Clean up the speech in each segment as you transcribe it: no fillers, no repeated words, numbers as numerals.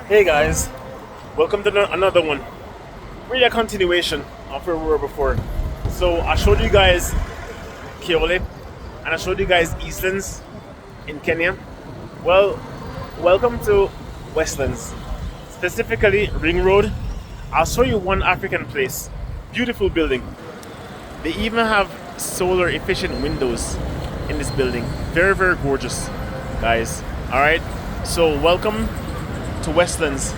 Hey guys, welcome to another one. Really a continuation of where we were before. So I showed you guys Kiole and I showed you guys Eastlands in Kenya. Well, welcome to Westlands, specifically Ring Road. I'll show you one African place. Beautiful building. They even have solar efficient windows in this building. Very, very gorgeous, guys. All right. So welcome to Westlands.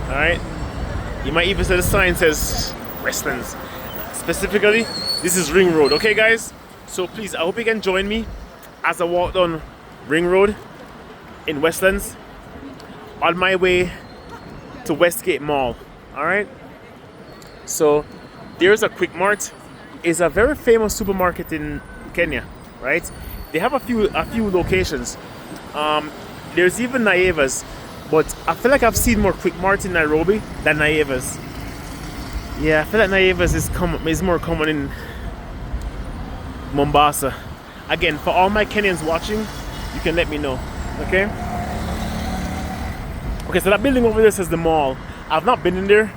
All right. You might even say the sign says Westlands. Specifically, this is Ring Road. Okay, guys. So please, I hope you can join me as I walk down Ring Road in Westlands on my way to Westgate Mall. All right. So there's a Quick Mart. It's a very famous supermarket in Kenya, right? They have a few locations. There's even Naiva's, but I feel like I've seen more Quick Marts in Nairobi than Naiva's. Yeah, I feel like Naiva's is more common in Mombasa. Again, for all my Kenyans watching, you can let me know. Okay? Okay, so that building over there says the mall. I've not been in there,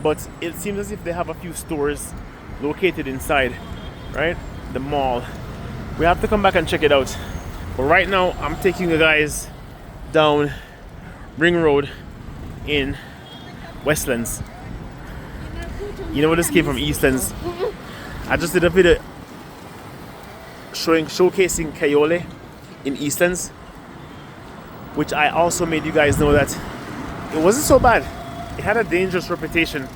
but it seems as if they have a few stores located inside, right? The mall. We have to come back and check it out. But right now, I'm taking you guys down Ring Road in Westlands. You know, this came from Eastlands. I just did a video showcasing Kayole in Eastlands, which I also made you guys know that it wasn't so bad. It had a dangerous reputation,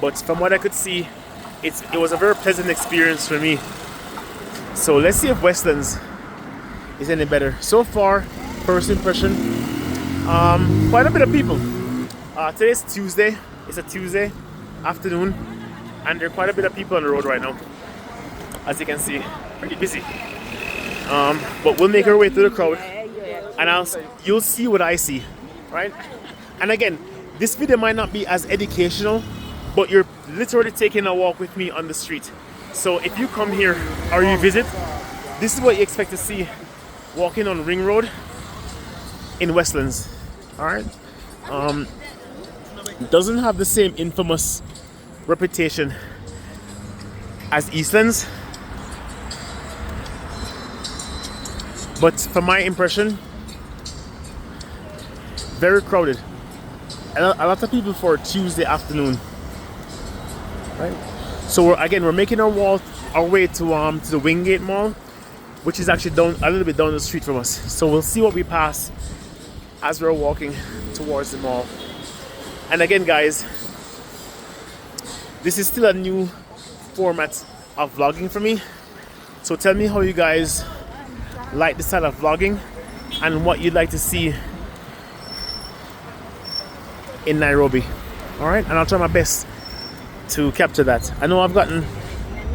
but from what I could see, it was a very pleasant experience for me. So let's see if Westlands is any better. So far, first impression, quite a bit of people. Today's Tuesday. It's a Tuesday afternoon, and there are quite a bit of people on the road right now. As you can see, pretty busy. But we'll make our way through the crowd, and you'll see what I see, right? And again, this video might not be as educational, but you're literally taking a walk with me on the street. So if you come here or you visit, this is what you expect to see walking on Ring Road in Westlands. Alright? It doesn't have the same infamous reputation as Eastlands, but from my impression, very crowded. A lot of people for a Tuesday afternoon. Right? So we're making our way to the Westgate Mall, which is actually down a little bit down the street from us. So we'll see what we pass as we're walking towards the mall. And again, guys, this is still a new format of vlogging for me. So tell me how you guys like the style of vlogging and what you'd like to see in Nairobi. All right, and I'll try my best to capture that. I know I've gotten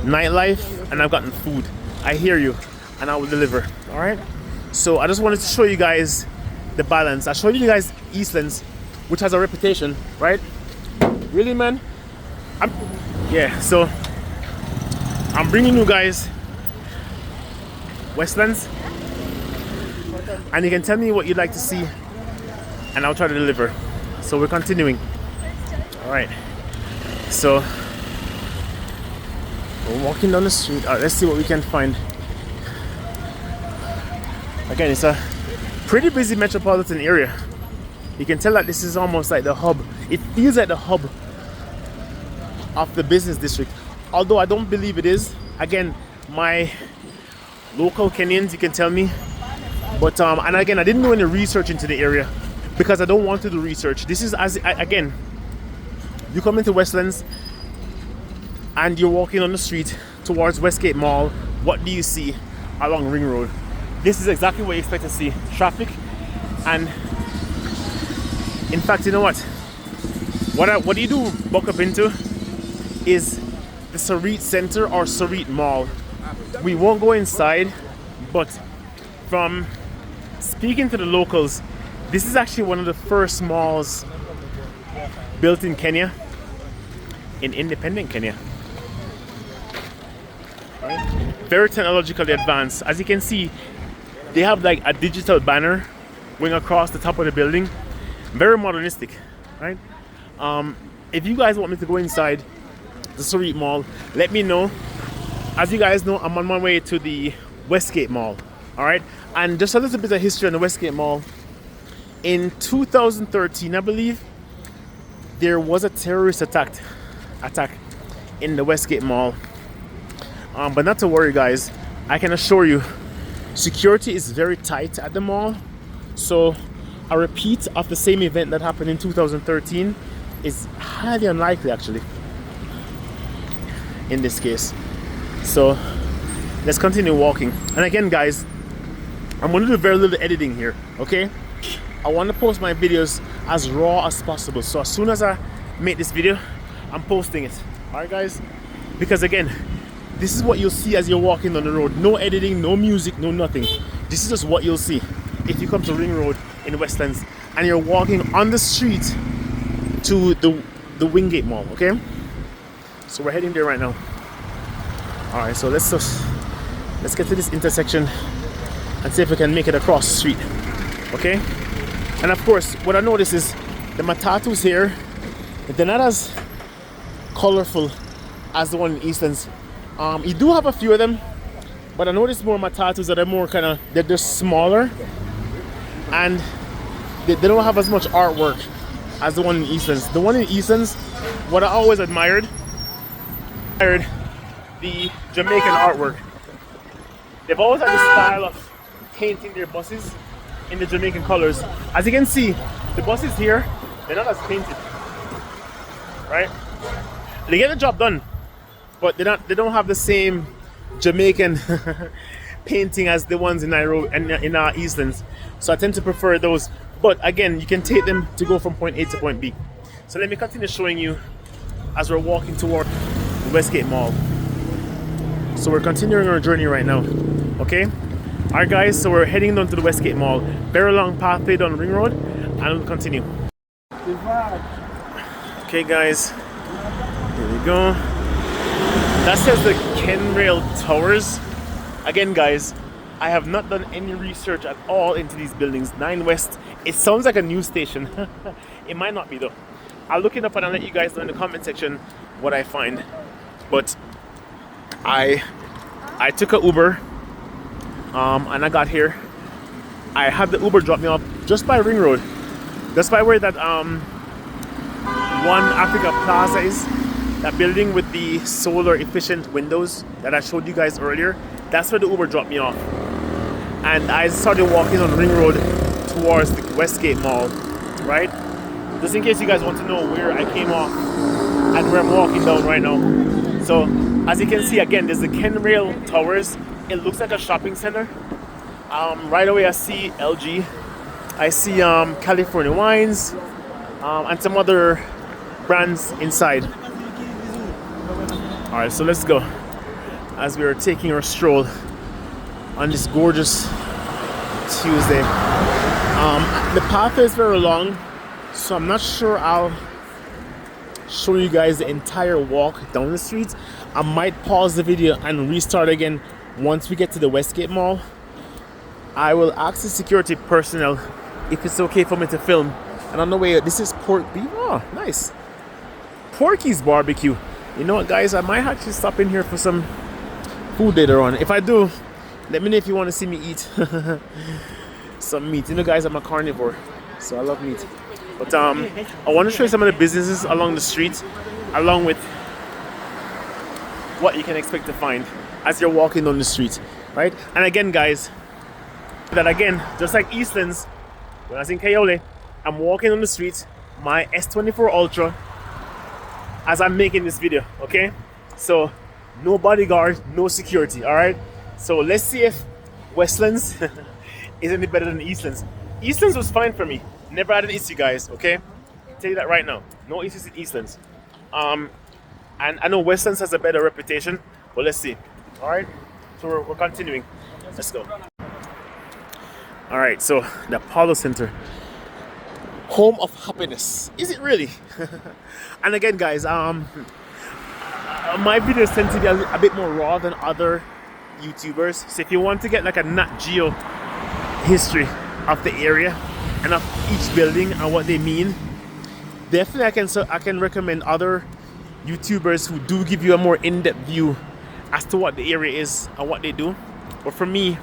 nightlife and I've gotten food. I hear you, and I will deliver. All right. So I just wanted to show you guys the balance. I showed you guys Eastlands, which has a reputation, right? Really, man. So I'm bringing you guys Westlands, and you can tell me what you'd like to see, and I'll try to deliver. So we're continuing. All right. So we're walking down the street. All right, let's see what we can find. Again, it's a pretty busy metropolitan area. You can tell that this is almost like the hub. It feels like the hub of the business district, although I don't believe it is. Again, my local Kenyans, you can tell me. But and again, I didn't do any research into the area because I don't want to do research. This is again, you come into Westlands and you're walking on the street towards Westgate Mall. What do you see along Ring Road? This is exactly what you expect to see. Traffic. And in fact, you know what? What do you do buck up into is the Sarit Center or Sarit Mall. We won't go inside, but from speaking to the locals, this is actually one of the first malls built in Kenya, in independent Kenya. Right? Very technologically advanced. As you can see, they have like a digital banner going across the top of the building, very modernistic, right? If you guys want me to go inside the Street Mall, let me know. As you guys know, I'm on my way to the Westgate Mall. All right, and just a little bit of history on the Westgate Mall. In 2013, I believe, there was a terrorist attack in the Westgate Mall. But not to worry, guys. I can assure you, security is very tight at the mall. So a repeat of the same event that happened in 2013 is highly unlikely, actually, in this case. So let's continue walking. And again, guys, I'm going to do very little editing here, okay? I want to post my videos as raw as possible. So as soon as I make this video, I'm posting it. Alright, guys? Because again, this is what you'll see as you're walking on the road. No editing, no music, no nothing. This is just what you'll see if you come to Ring Road in Westlands and you're walking on the street to the Westgate Mall, okay? So we're heading there right now. Alright, so let's get to this intersection and see if we can make it across the street, okay? And of course, what I notice is the matatus here, they're not as colorful as the one in Eastlands. You do have a few of them, but I notice more matatus that are more kind of, they're smaller, and they don't have as much artwork as the one in Eastlands. The one in Eastlands, what I always admired the Jamaican artwork. They've always had the style of painting their buses in the Jamaican colors. As you can see, the buses here, they're not as painted, right? They get the job done, but they don't have the same Jamaican painting as the ones in Nairobi and in our Eastlands. So I tend to prefer those. But again, you can take them to go from point A to point B. So let me continue showing you as we're walking toward the Westgate Mall. So we're continuing our journey right now, okay? Alright, guys, so we're heading down to the Westgate Mall. Very long pathway down Ring Road, and we'll continue. Okay, guys, here we go. That says the Kenrail Towers. Again, guys, I have not done any research at all into these buildings. 9 West, it sounds like a news station. It might not be though. I'll look it up and I'll let you guys know in the comment section what I find. But I took a Uber and I got here. I had the Uber drop me off just by Ring Road. Just by where that One Africa Plaza is. That building with the solar efficient windows that I showed you guys earlier. That's where the Uber dropped me off. And I started walking on Ring Road towards the Westgate Mall, right? Just in case you guys want to know where I came off and where I'm walking down right now. So as you can see, again, there's the Kenrail Towers. It looks like a shopping center. Right away I see LG. I see California Wines and some other brands inside. Alright, so let's go as we are taking our stroll on this gorgeous Tuesday. The path is very long, so I'm not sure I'll show you guys the entire walk down the streets. I might pause the video and restart again once we get to the Westgate Mall. I will ask the security personnel if it's okay for me to film. And on the way, this is pork beef. Oh, nice. Porky's barbecue. You know what, guys? I might actually stop in here for some food later on. If I do, let me know if you want to see me eat some meat. You know, guys, I'm a carnivore, so I love meat. But I want to show you some of the businesses along the street, along with what you can expect to find as you're walking down the street, right? And again, guys, that again, just like Eastlands, when I was in Kayole, I'm walking on the street, my S24 Ultra, as I'm making this video, okay? So, no bodyguard, no security, all right? So let's see if Westlands is any better than Eastlands. Eastlands was fine for me. Never had an issue, guys, okay? I'll tell you that right now. No issues in Eastlands. And I know Westlands has a better reputation, but let's see. All right, so we're continuing. Let's go. All right, so the Apollo Center, home of happiness. Is it really? And again, guys, my videos tend to be a bit more raw than other YouTubers. So if you want to get like a Nat Geo history of the area and of each building and what they mean. Definitely I can recommend other YouTubers who do give you a more in-depth view as to what the area is and what they do. But for me,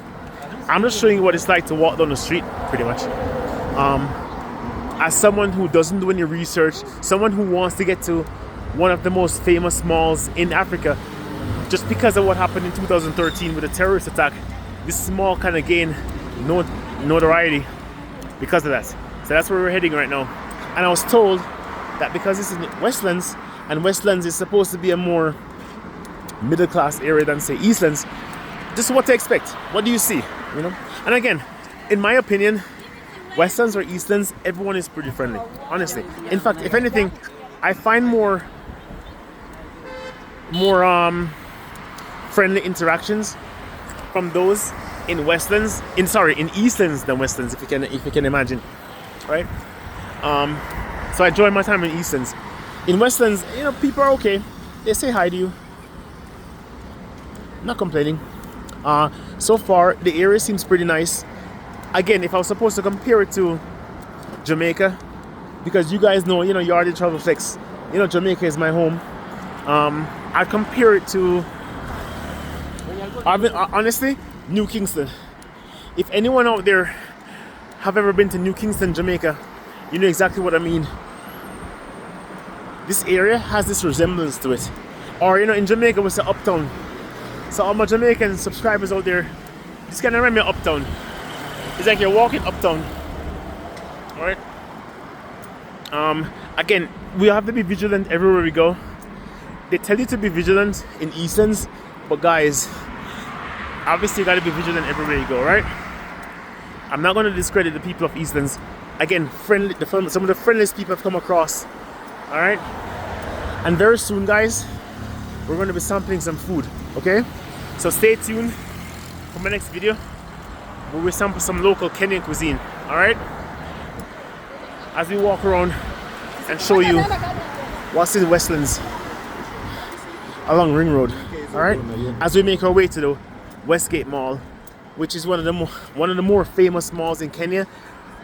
I'm just showing you what it's like to walk down the street, pretty much. As someone who doesn't do any research, someone who wants to get to one of the most famous malls in Africa, just because of what happened in 2013 with the terrorist attack, this mall kind of gained notoriety because of that. So that's where we're heading right now. And I was told that because it's in Westlands, and Westlands is supposed to be a more middle class area than say Eastlands, this is what to expect. What do you see? You know? And again, in my opinion, Westlands or Eastlands, everyone is pretty friendly, honestly. In fact, if anything, I find more friendly interactions from those in Westlands, in Eastlands than Westlands, if you can imagine, right? So I enjoy my time in Eastlands. In Westlands, you know, people are okay. They say hi to you. Not complaining. So far, the area seems pretty nice. Again, if I was supposed to compare it to Jamaica, because you guys know, you know, Yardie Travel Flex, you know, Jamaica is my home. I'd compare it to, honestly, New Kingston. If anyone out there have ever been to New Kingston, Jamaica, you know exactly what I mean. This area has this resemblance to it. Or, you know, in Jamaica, we say Uptown. So all my Jamaican subscribers out there, this kind of reminds me of Uptown. It's like you're walking uptown. Alright? Again, we have to be vigilant everywhere we go. They tell you to be vigilant in Eastlands, but guys, obviously you gotta be vigilant everywhere you go, right? I'm not gonna discredit the people of Eastlands. Again, some of the friendliest people I've come across. Alright? And very soon, guys, we're gonna be sampling some food, okay? So stay tuned for my next video, where we sample some local Kenyan cuisine, alright? As we walk around and show you what's in Westlands along Ring Road, alright? As we make our way to the Westgate Mall, which is one of the more famous malls in Kenya,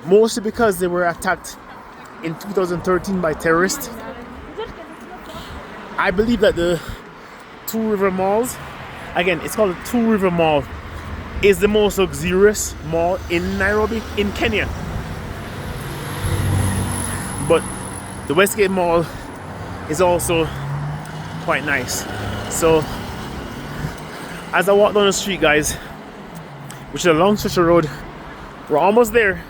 mostly because they were attacked in 2013 by terrorists. I believe that the Two River Malls, again, it's called the Two River Mall, is the most luxurious mall in Nairobi, in Kenya. But the Westgate Mall is also quite nice. So as I walk down the street, guys, which is a long stretch of road, we're almost there.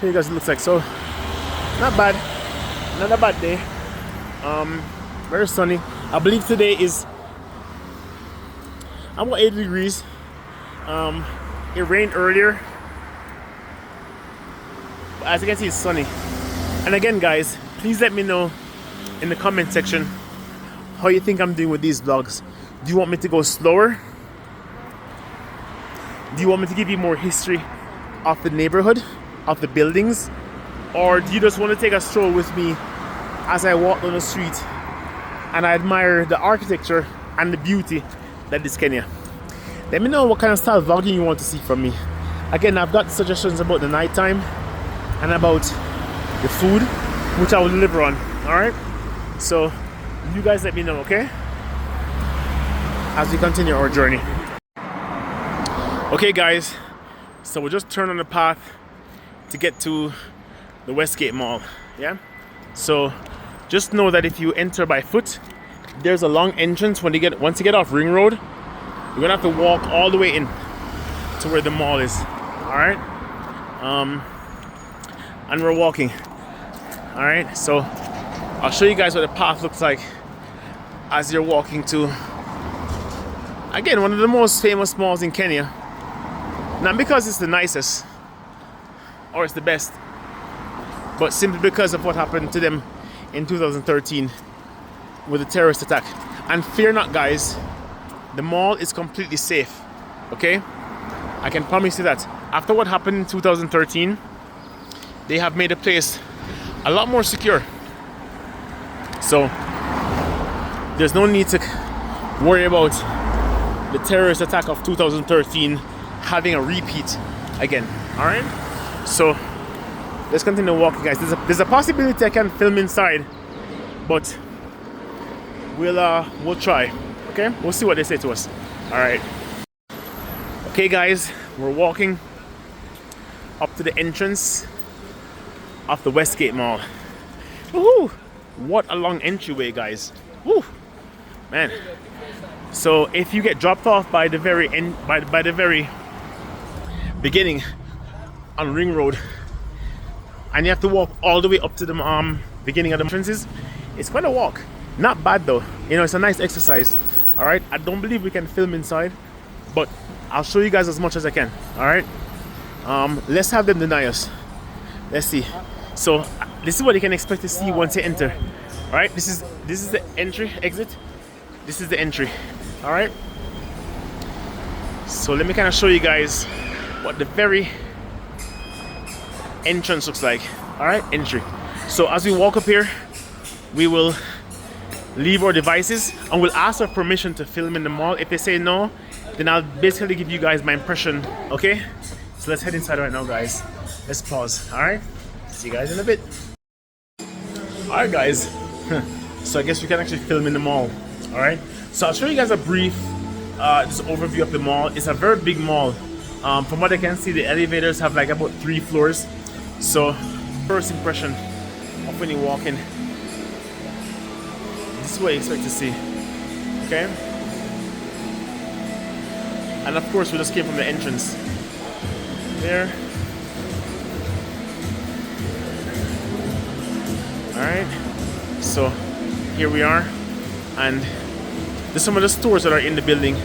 Show you guys what it looks like. So not bad, not a bad day. Very sunny. I believe today is about 80 degrees. It rained earlier, but as you can see, it's sunny. And again, guys, please let me know in the comment section how you think I'm doing with these vlogs. Do you want me to go slower? Do you want me to give you more history of the neighborhood, of the buildings? Or do you just want to take a stroll with me as I walk down the street and I admire the architecture and the beauty that is Kenya? Let me know what kind of style vlogging you want to see from me. Again, I've got suggestions about the nighttime and about the food, which I will deliver on. Alright? So you guys let me know, okay? As we continue our journey. Okay guys, so we'll just turn on the path to get to the Westgate Mall. Yeah? So just know that if you enter by foot, there's a long entrance. Once you get off Ring Road, you're gonna have to walk all the way in to where the mall is. Alright? And we're walking. Alright, so I'll show you guys what the path looks like as you're walking to, again, one of the most famous malls in Kenya. Not because it's the nicest or it's the best, but simply because of what happened to them in 2013 with the terrorist attack. And fear not, guys, the mall is completely safe, okay? I can promise you that. After what happened in 2013, they have made the place a lot more secure. So there's no need to worry about the terrorist attack of 2013 having a repeat again. All right, so let's continue walking, guys. There's a possibility I can film inside, but we'll try. Okay, we'll see what they say to us. All right. Okay, guys, we're walking up to the entrance of the Westgate Mall. Woohoo! What a long entryway, guys. Woo, man. So if you get dropped off by the very end, by the very beginning on Ring Road, and you have to walk all the way up to the beginning of the entrances, it's quite a walk. Not bad though. You know, it's a nice exercise. All right. I don't believe we can film inside, but I'll show you guys as much as I can. All right. Let's have them deny us. Let's see. So this is what you can expect to see once you enter. All right. This is the entry, exit. This is the entry. All right. So let me kind of show you guys what the very entrance looks like. All right, entry. So as we walk up here, we will leave our devices and we'll ask for permission to film in the mall. If they say no, then I'll basically give you guys my impression. Okay, so let's head inside right now, guys. Let's pause. All right, see you guys in a bit. All right, guys. So I guess we can actually film in the mall. All right, so I'll show you guys a brief just overview of the mall. It's a very big mall. From what I can see, the elevators have like about 3 floors. So first impression of when you walk in, this is what you expect to see. Okay, and of course we just came from the entrance there. All right, so here we are, and there's some of the stores that are in the building,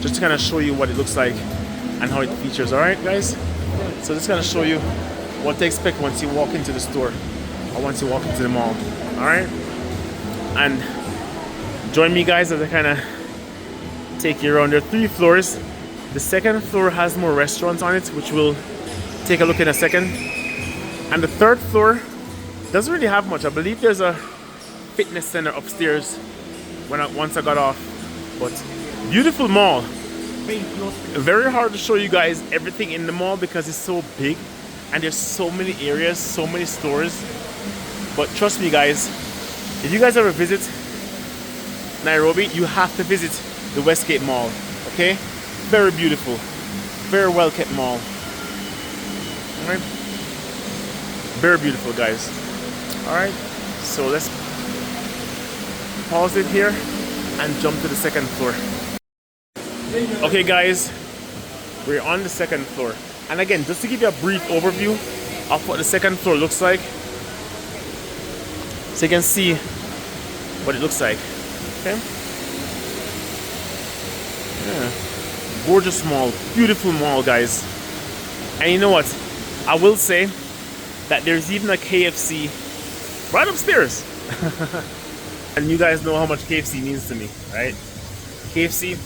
just to kind of show you what it looks like and how it features. All right, guys, so just kind of show you what to expect once you walk into the store or once you walk into the mall. All right, and join me, guys, as I kind of take you around. There are 3 floors. The second floor has more restaurants on it, which we'll take a look in a second, and the third floor doesn't really have much. I believe there's a fitness center upstairs once I got off. But beautiful mall. Very hard to show you guys everything in the mall because it's so big and there's so many areas, so many stores. But trust me, guys, if you guys ever visit Nairobi, you have to visit the Westgate Mall. Okay, very beautiful, very well kept mall. All right, very beautiful, guys. All right, so let's pause it here and jump to the second floor. Okay, guys, we're on the second floor, and again, just to give you a brief overview of what the second floor looks like, so you can see what it looks like. Okay, yeah, gorgeous mall, beautiful mall, guys. And you know what, I will say that there's even a KFC right upstairs. And you guys know how much KFC means to me, right? KFC,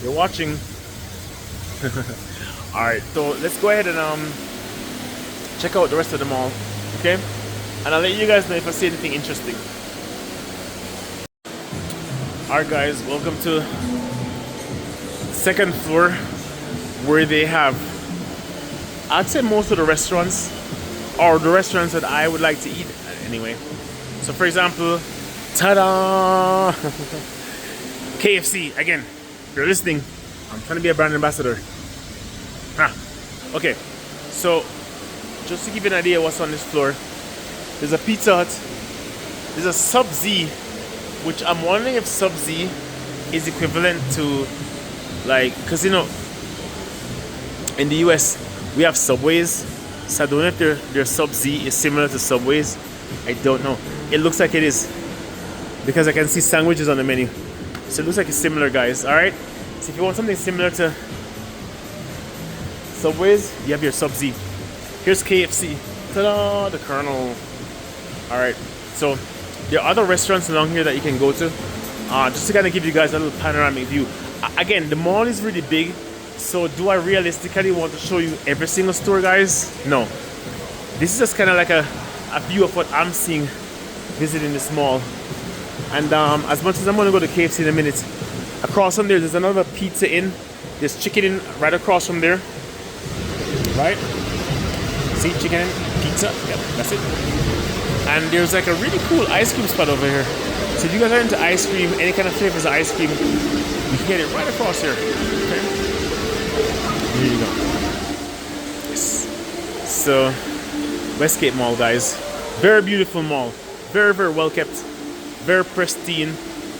you're watching. Alright, so let's go ahead and check out the rest of the mall, okay? And I'll let you guys know if I see anything interesting. Alright, guys, welcome to the second floor, where they have, I'd say, most of the restaurants, or the restaurants that I would like to eat anyway. So for example, ta-da! KFC, again, if you're listening, I'm trying to be a brand ambassador. Okay, so just to give you an idea what's on this floor, there's a Pizza Hut, there's a Sub-Z, which I'm wondering if Sub-Z is equivalent to, like, because you know, in the US we have Subways, so I don't know if their Sub-Z is similar to Subways. I don't know. It looks like it is, because I can see sandwiches on the menu. So it looks like it's similar, guys. Alright? So if you want something similar to Subways, you have your Sub-Z. Here's KFC. Ta-da! The Colonel. Alright. So there are other restaurants along here that you can go to. Just to kind of give you guys a little panoramic view. Again, the mall is really big. So do I realistically want to show you every single store, guys? No. This is just kind of like a view of what I'm seeing visiting this mall. And as much as I'm going to go to KFC in a minute, across from there's another Pizza Inn. There's Chicken Inn right across from there. right? See, chicken, pizza. Yep, that's it. And there's like a really cool ice cream spot over here. So if you guys are into ice cream, any kind of flavors of ice cream, you can get it right across here. Okay. Here you go. Yes. So, Westgate Mall, guys. Very beautiful mall. Very, very well kept. Very pristine.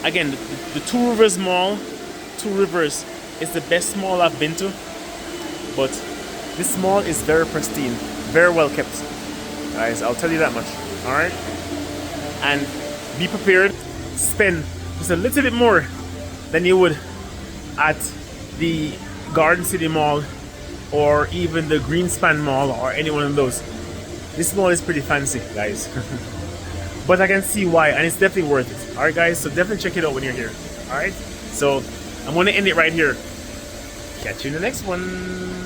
Again, the Two Rivers Mall, Two Rivers, is the best mall I've been to. But this mall is very pristine. Very well kept. Guys, I'll tell you that much. Alright? And be prepared. Spend just a little bit more than you would at the Garden City Mall or even the Greenspan Mall or any one of those. This mall is pretty fancy, guys. But I can see why, and it's definitely worth it. Alright, guys, so definitely check it out when you're here. Alright? So I'm going to end it right here. Catch you in the next one.